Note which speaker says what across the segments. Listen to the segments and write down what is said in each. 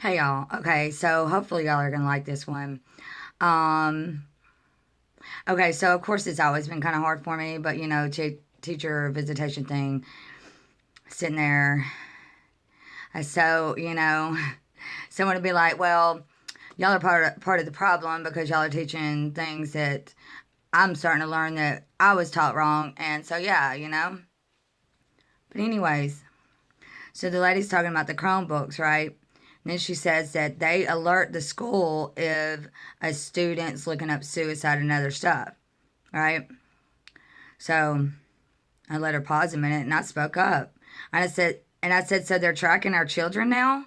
Speaker 1: Hey y'all. Okay, so hopefully y'all are gonna like this one. Um, okay, so of course it's always been kind of hard for me, but teacher visitation thing, sitting there. So someone would be like, "Well, y'all are part of the problem because y'all are teaching things that I'm starting to learn that I was taught wrong." And so yeah. But anyways, so the lady's talking about the Chromebooks, right? And then she says that they alert the school if a student's looking up suicide and other stuff, right? So I let her pause a minute and I spoke up. And I said, so they're tracking our children now?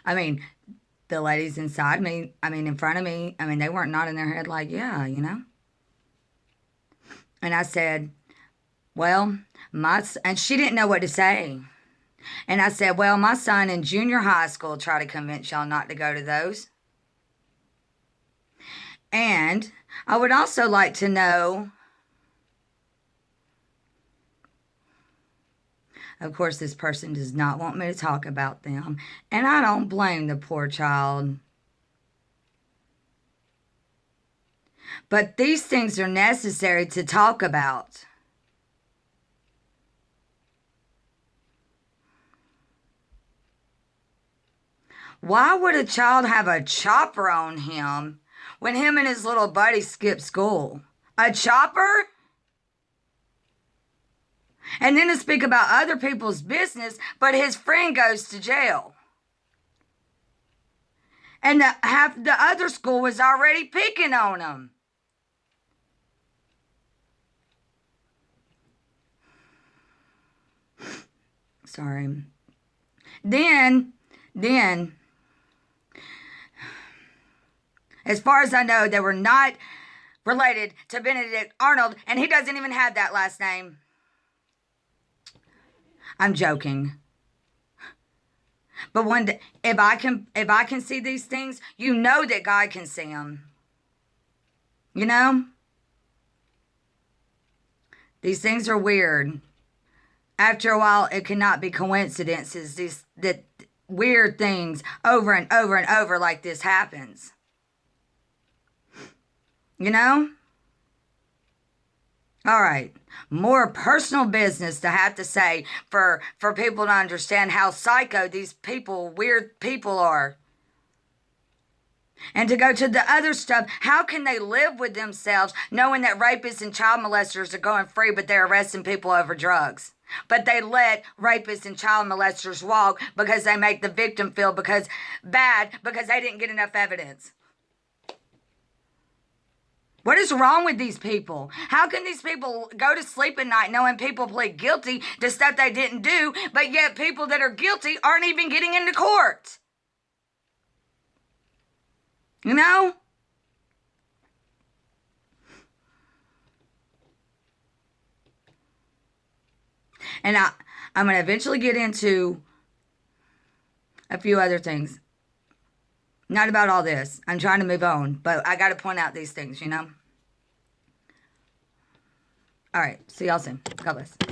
Speaker 1: I mean, the ladies inside me, in front of me, they weren't nodding their head like, yeah. And I said, well, and she didn't know what to say. And I said, well, my son in junior high school tried to convince y'all not to go to those. And I would also like to know, of course, this person does not want me to talk about them. And I don't blame the poor child. But these things are necessary to talk about. Why would a child have a chopper on him when him and his little buddy skip school? A chopper? And then to speak about other people's business, but his friend goes to jail. And half the other school was already picking on him. Sorry. Then, as far as I know, they were not related to Benedict Arnold, and he doesn't even have that last name. I'm joking. But one day, if I can see these things, you know that God can see them. You know? These things are weird. After a while, it cannot be coincidences. That weird things over and over and over like this happens. You know? All right. More personal business to have to say for people to understand how psycho these weird people are. And to go to the other stuff, how can they live with themselves knowing that rapists and child molesters are going free, but they're arresting people over drugs? But they let rapists and child molesters walk because they make the victim feel bad because they didn't get enough evidence. What is wrong with these people? How can these people go to sleep at night knowing people plead guilty to stuff they didn't do, but yet people that are guilty aren't even getting into court? You know? And I'm going to eventually get into a few other things. Not about all this. I'm trying to move on, but I got to point out these things, you know? All right. See y'all soon. God bless.